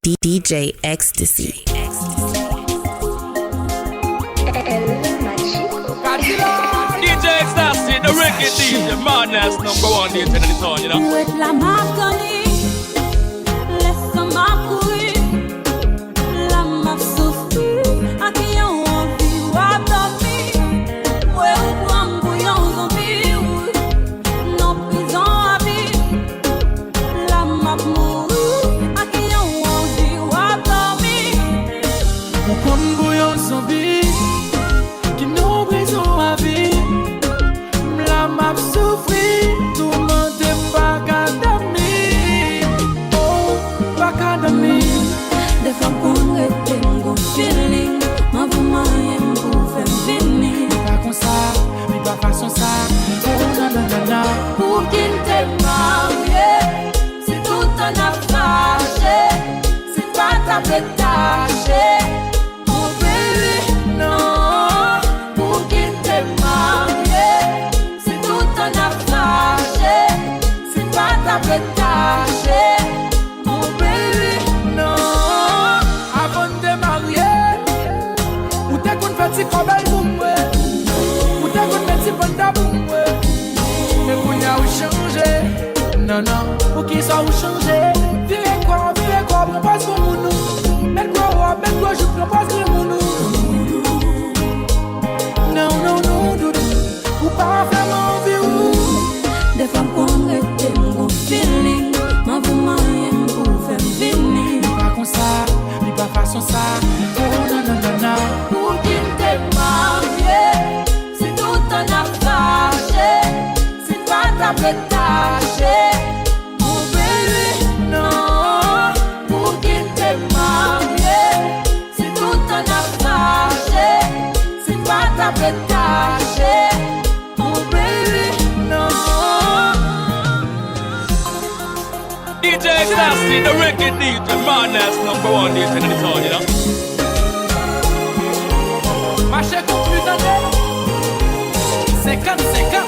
DJ Ecstasy. DJ Ecstasy, the reggae DJ, madness number one DJ in the town, you know. With la Martoni, laisse-moi courir, la m'a souffrir, à qui on envie ou à dormir, ouais ou prendre bouillon zombie, non prison à vie, la m'a mourir, à qui on envie ou à dormir, ou prendre bouillon zombie, qui non prison à vie. M'a souffrir, tout le monde est pas d'académie. Oh, pas d'académie. Des fois qu'on rete un feeling, ma maman aime pour faire venir. Pas comme ça, mais pas façon ça. Oh, nanana. Pour qu'il te marie, c'est tout un affaire. C'est pas ta pétache, mon bébé, non. Pour qu'il te marie. C'est pas ta pétache, mon bébé. Non, avant de marier, ou t'es qu'on fait si comme elle boum, ou t'es qu'on met si bonne d'aboum, mais pour y a ou changer. Non, non, pour qu'il soit ou changer. Viens quoi, prends pas ce mounou. Mets quoi, je prends pas ce mounou. Non, non, non, doudou, ou pas vraiment vivre. Des fois qu'on rete un feeling, ma maman aime pour faire venir. Pas comme ça, mais pas façon ça. Oh non, non, non, non. Pour qu'il te marie, c'est tout un affaire. C'est pas ta pétache, mon bébé, non. Pour qu'il te marie, c'est tout un affaire. C'est pas ta pétache, mon bébé, non. DJ Ecstasy, the reggae DJ, madness number one DJ in the town, you know. Marché conclu d'année 50-50.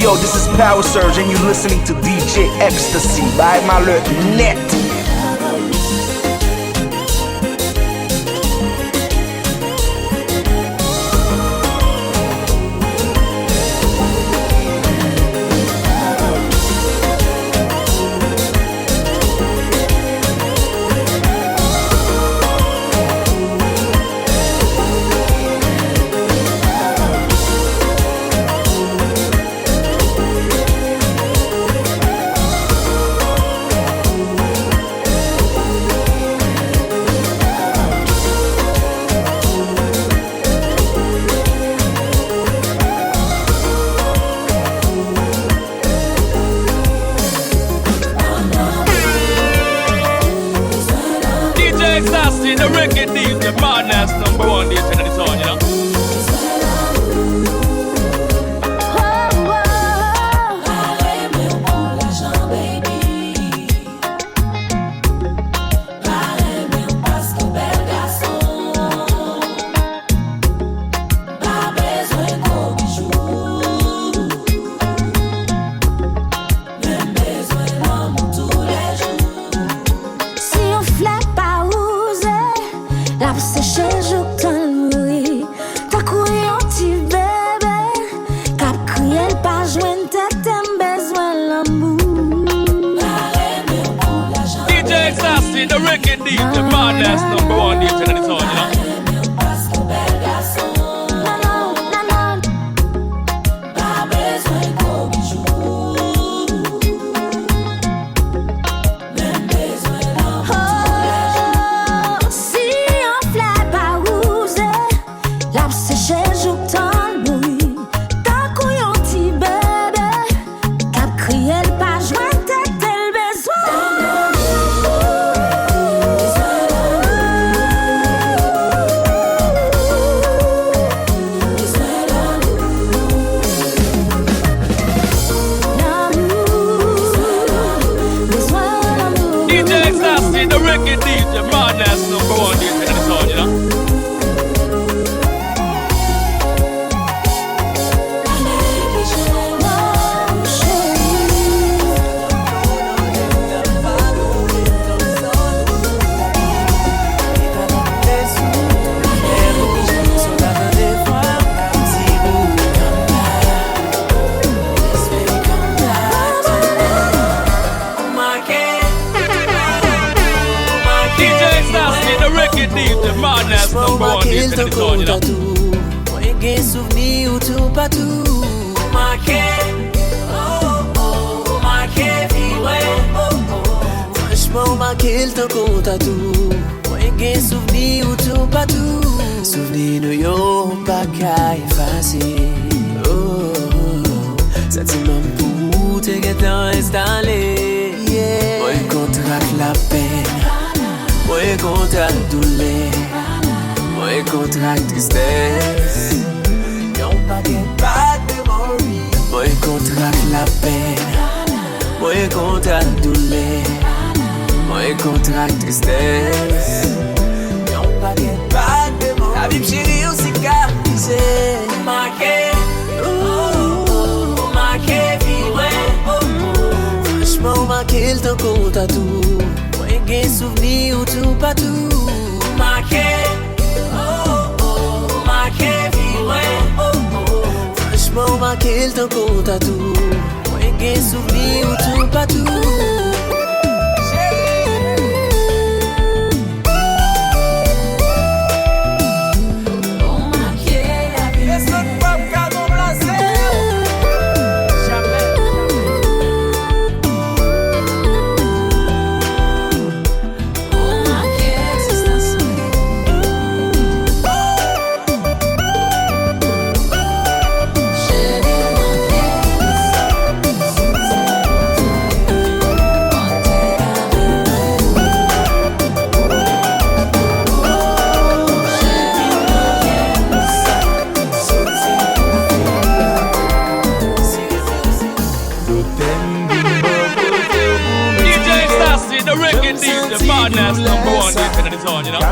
Yo, this is Power Surge and you're listening to DJ Ecstasy by Malheur Net. Ecstasy, the reggae DJ, madness number one DJ in the town, you know. The reggae DJ, madness number one DJ in the town, you know. DJ Madness #1 DJ in the town, you know. DJ Madness #1 DJ in the town, you know. Mwen gen souveni ou tou patou. Marke vivre. Franchement marke l tan kon tatou. Mwen gen souveni ou tou patou. Souveni nou yo pa ka efase. Sentiment pou te gen tan installe. Mwen kontrak la pen. Mwen kontrak doule. Mwen kontrak tristesse. Yon paket bad memory. Mwen kontrak la pen. Mwen kontrak doule. Mwen kontrak tristesse. Yon paket bad memory. La bib chéri ou cicatrice. Marqué, marqué vivre. Franchement marqué le temps qu'on tatou. Mwen gen souveni ou tou patou. Marqué, marqué vivre. Franchement marqué le temps qu'on tatou. Mwen gen souveni ou tou patou. Madness #1 DJ in the town, you know. La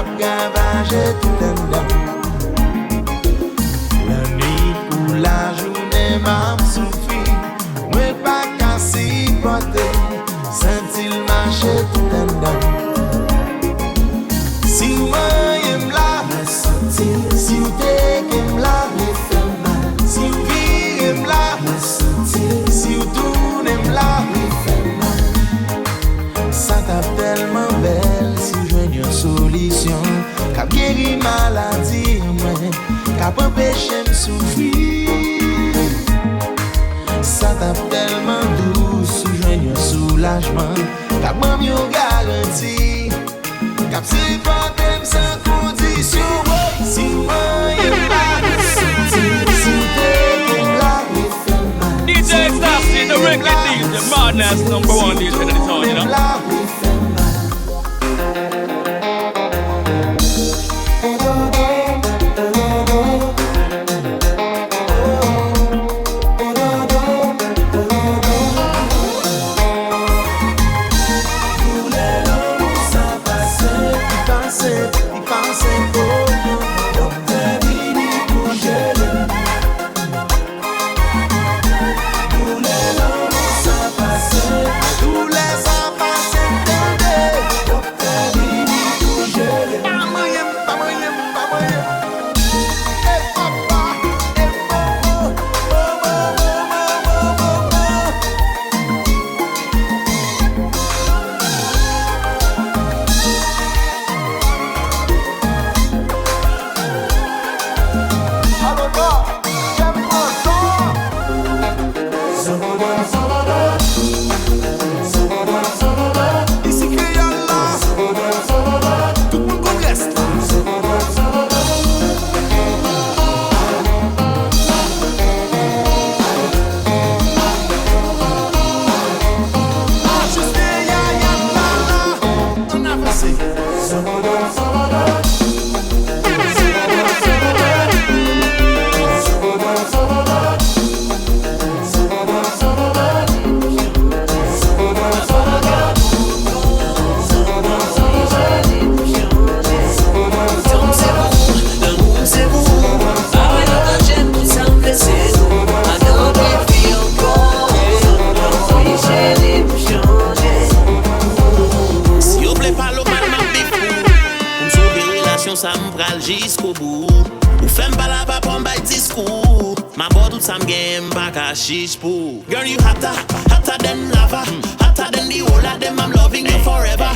nuit ou la journée m'a souffri. Moi pas qu'à s'y porter. Sentil marcher tout en dedans. Si moi aime la, si ou t'es qu'aime la, si ou qui aime la, si ou tout aime la, ça t'a tellement belle si je veux une solution. Qu'a guéri maladie, qu'a empêché me souffrir. Ça t'a tellement douce si je veux un soulagement. Qu'a bon mieux garantie. Qu'a supporté sans condition. Si moi aime la, si t'es là, DJ Ecstasy, the record DJ Madness #1 DJ in the town, you know. ça m'pral jusqu'au bout. Ou femme pas la pa pour m'bay discours. Ma boy tout ça m'gagne pas qu'à chiche pour. Girl you hotter, hotter than lava. Hotter than the whole of them, I'm loving you forever.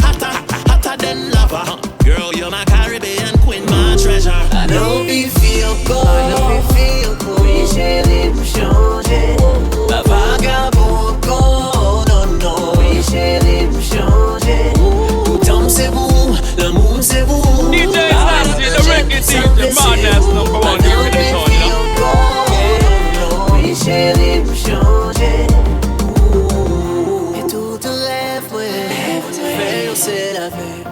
Hotter, hotter than lava. Girl you're my Caribbean queen, my treasure. I know me feel cold, I know me feel cold. Oui chérie pour changer. La vagabond cold, non non. Oui chérie pour changer. Pourtant c'est vous, l'amour c'est vous. DJ Sassy, the reggae DJ, madness number one here in the zone, you know. Oui chérie pour changer. Et tout te rêve, ouais. Fait, c'est la fête.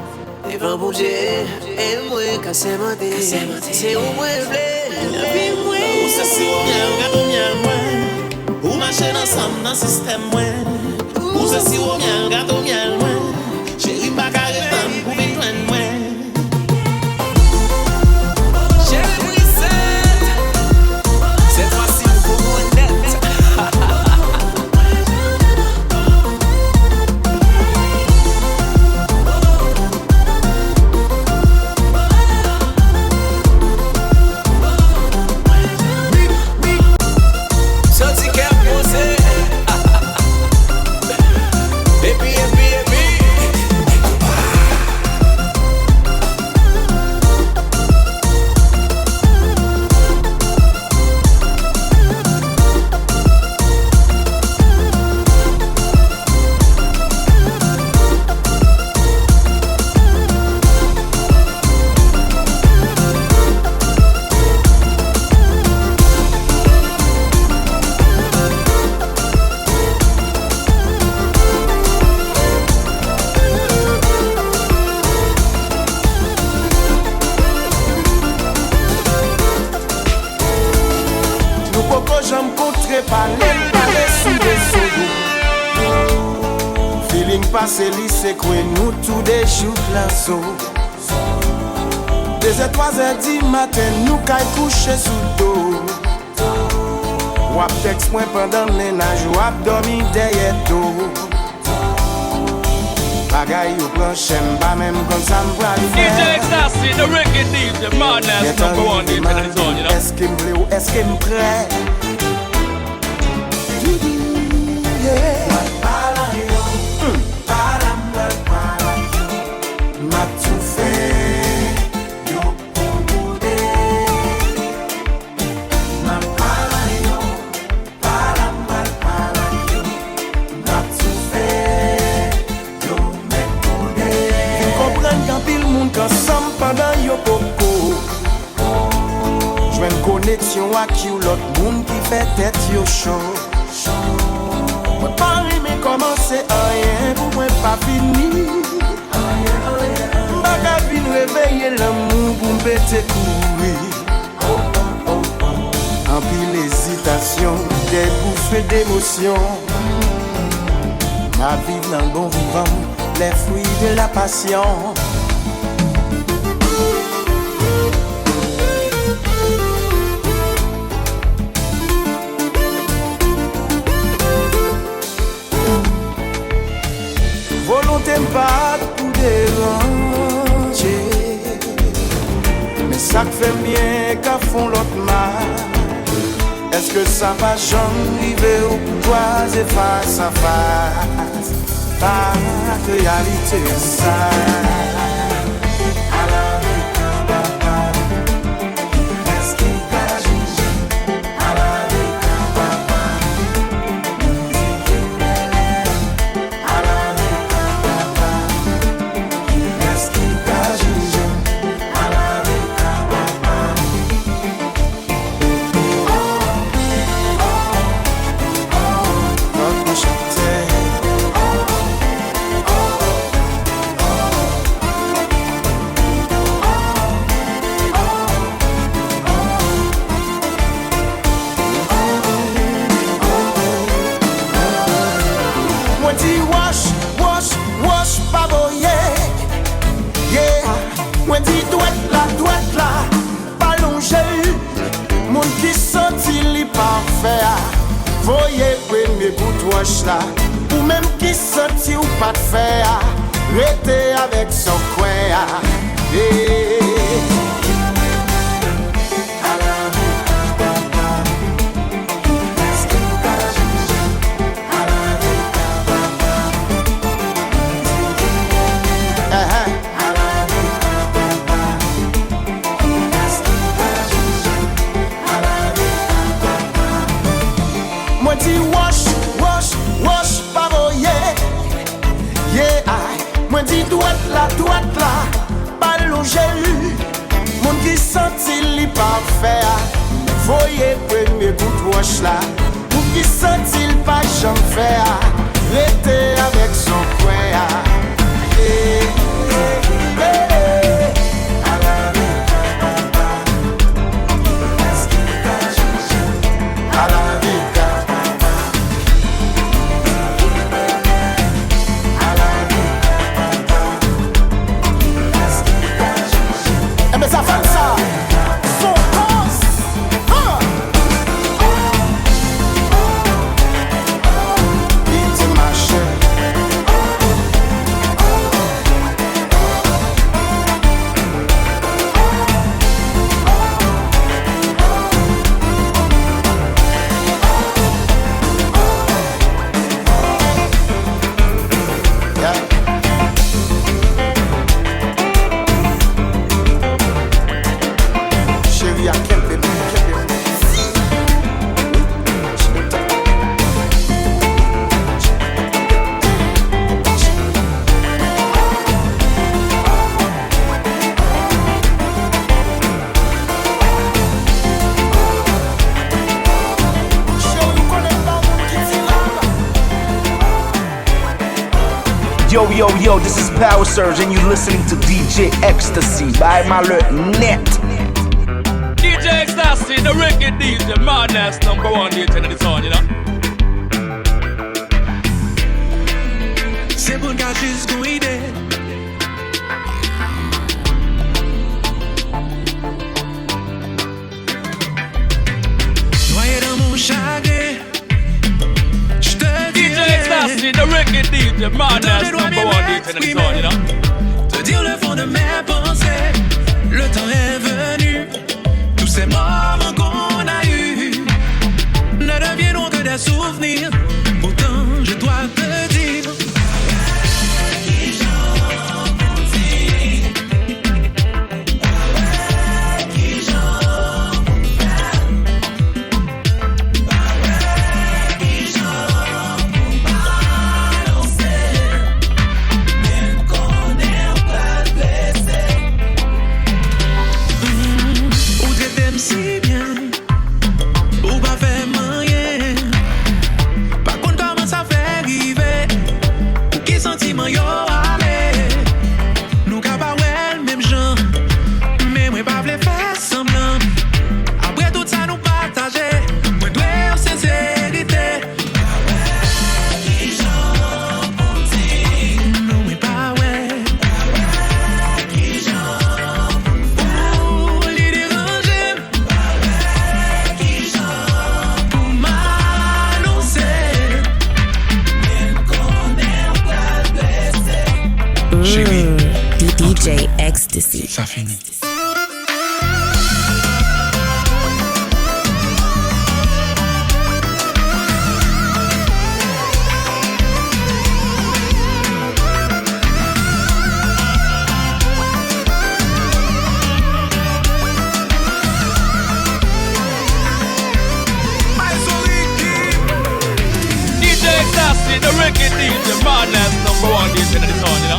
Et va bouger, et moi, casser ma tête. C'est où moi, blé, la vie, moi. Ou c'est si on vient, regarde miel, moi. Ou marcher ensemble dans le système, moi. Ou c'est si on vient, regarde miel, moi. Chérie, pas carré, pour vite loin, moi. Chérie, reset. Cette fois-ci, pour mon net. C'est lycée que nous tous des jours l'assaut. 2h, 3h du matin, nous caille coucher sous dos. Wap texte moi pendant le ménage, wap dormi derrière dos. Bagay ou plan chème, pas même comme ça m'bral faire. DJ Sassy, the reggae DJ, madness number one here in the zone, you know. Est-ce qu'il me plaît ou est-ce qu'il me prête? Yeah. Connexion avec you, l'autre monde qui fait tête yo chaud. Moi pas aimer commencer rien, pour moi pas fini. M'baka vin réveiller l'amour pour m'péter courir. En pile hésitation, des bouffées d'émotion. Ma vie dans le bon vivant, les fruits de la passion. T'aimes pas pour déranger, mais ça fait bien qu'à fond l'autre mal. Est-ce que ça va jamais arriver au pouvoir et face à face? Pas de réalité ça. Voyez premier bout de roche là, ou même qui senti ou pas de faire, rester avec son coin. Yo, this is Power Surge and you're listening to DJ Ecstasy by Malheur.net. DJ Ecstasy, the reggae DJ, madness number one DJ in the song, you know. C'est bon gars jusqu'au idée. Noyé dans mon chagrin. DJ Ecstasy, the reggae DJ, madness number one DJ in the song, you know. Te dire le fond de mes pensées. Le temps est venu. Tous ces moments qu'on a eus ne deviendront que des souvenirs. Pourtant, je dois te dire. Si bien, ou pas faire moyen. Par contre, comment ça fait arriver? Pour qui sentiment yo aller? Nous capables même gens, mais moi pas vle faire semblant. Après tout ça nous partager, moi dois en sincérité. Qui j'en compte? Non mais pas ouais. Qui j'en pour les déranger. DJ Ecstasy. Ça finit. DJ Ecstasy, the reggae DJ, madness number one DJ in the song, you know.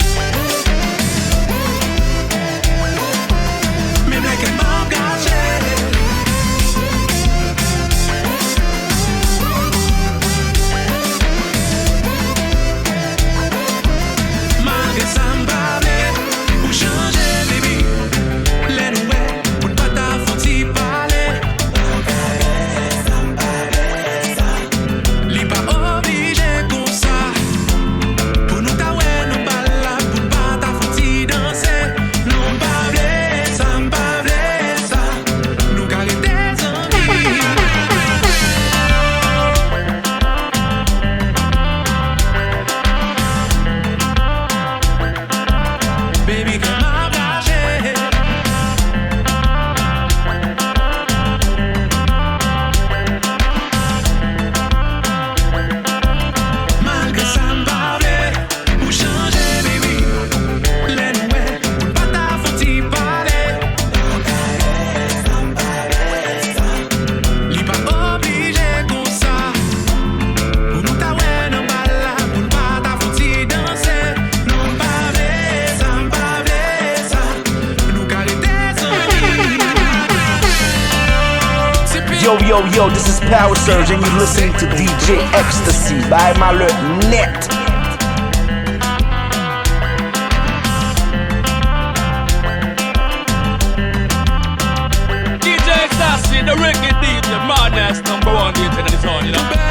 Yo, this is Power Surge and you're listening to DJ Ecstasy by Malheur Net. DJ Ecstasy, the reggae DJ, madness number one DJ in the town, you know.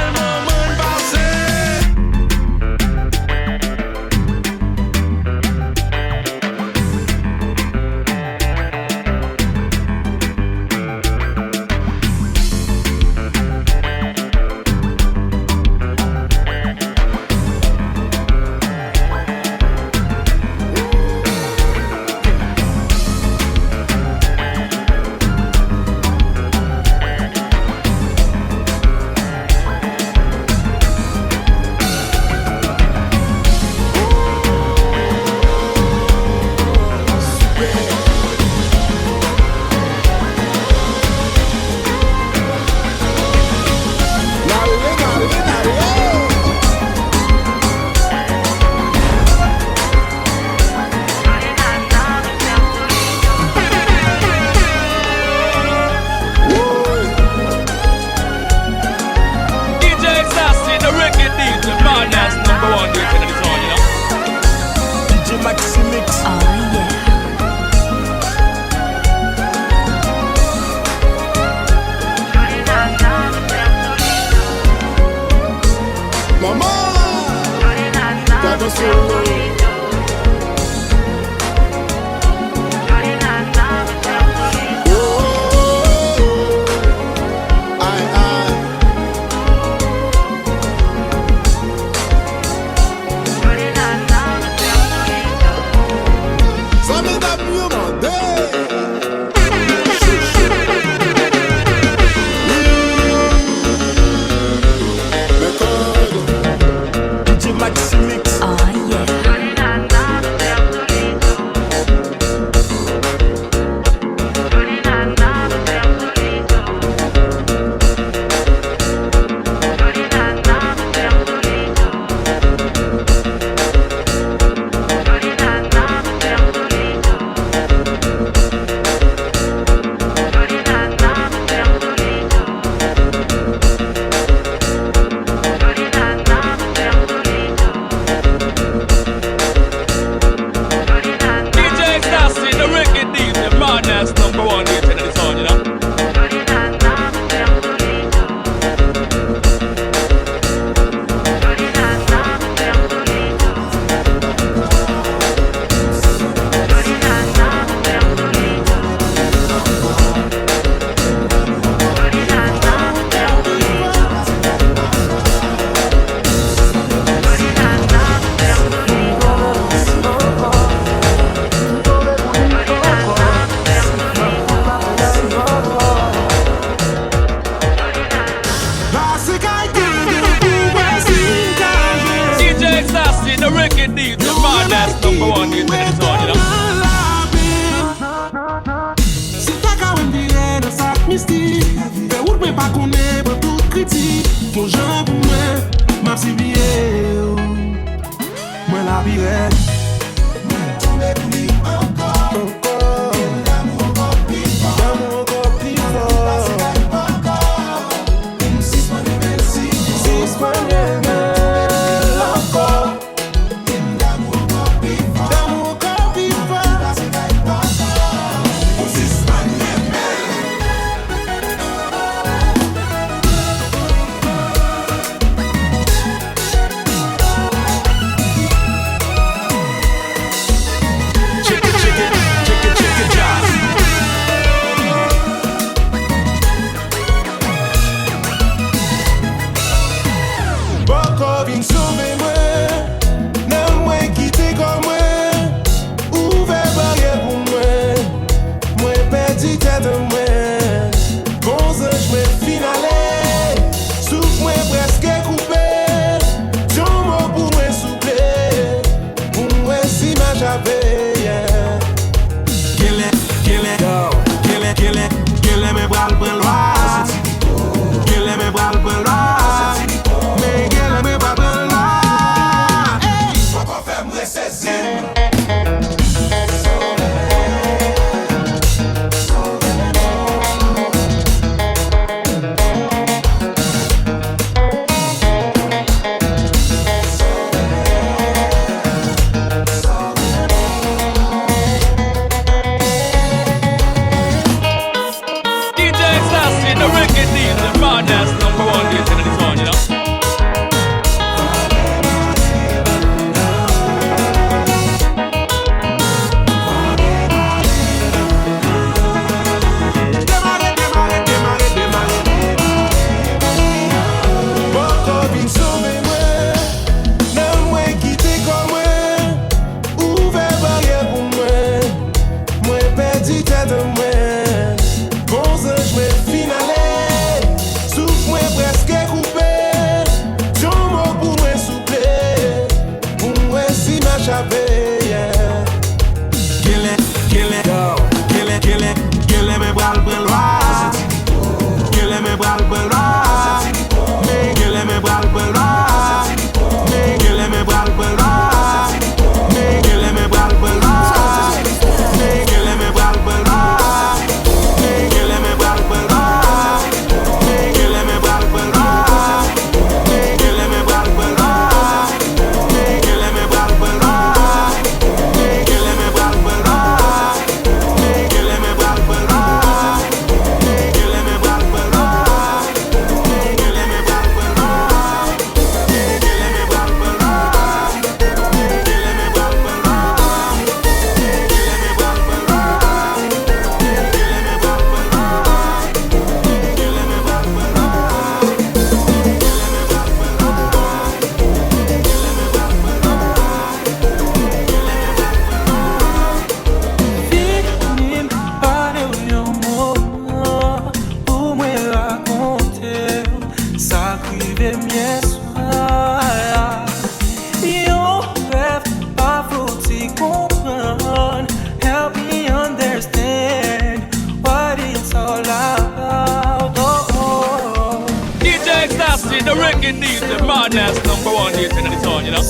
reggae DJ, madness number one DJ in the town, you know.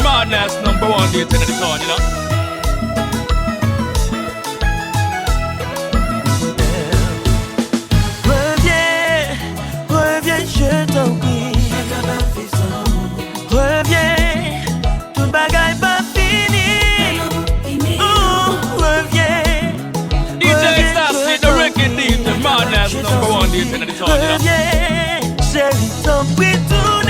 Madness number one DJ in the town, you know. Reviens, reviens, je t'en prie. Reviens, toute bagaille pas finie. Reviens. DJ Ecstasy, the reggae DJ, Madness number one DJ in the town, you know. Reviens, chérie, t'en prie, tourner.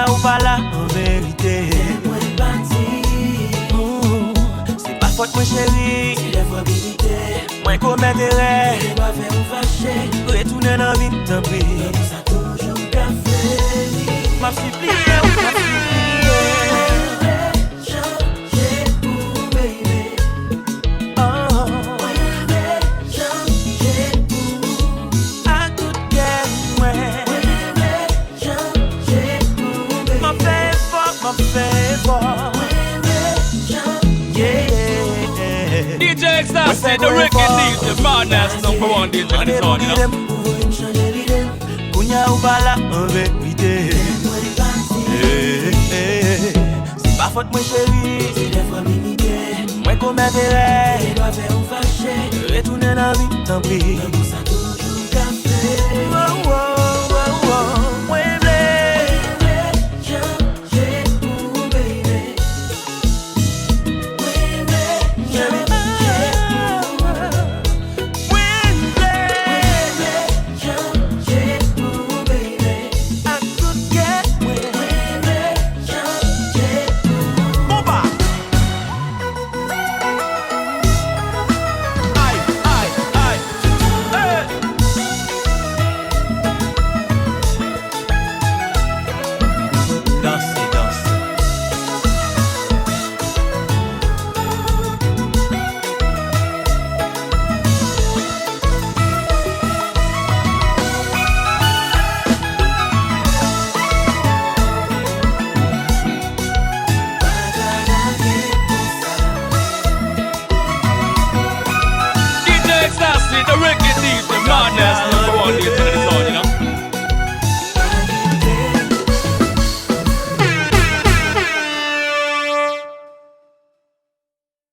Ou pas là en vérité. C'est pas faute mon chéri. C'est la probabilité. Moi commettre erreur. Je dois faire ou fâcher. Retourner dans la vie tant pis. Ça toujours café. M'a supplié, m'a supplié. Changer pour baby. Oh. Changer pour. À toute guerre, ouais. DJ Ecstasy, the reggae DJ, Madness number one DJ in the town, you know. Kounya ou pas là en vérité. C'est pas faute moi chérie, c'est des fois limité. Moi comme intérêt, et doit faire ou fâcher. Retourner dans la vie, tant pis.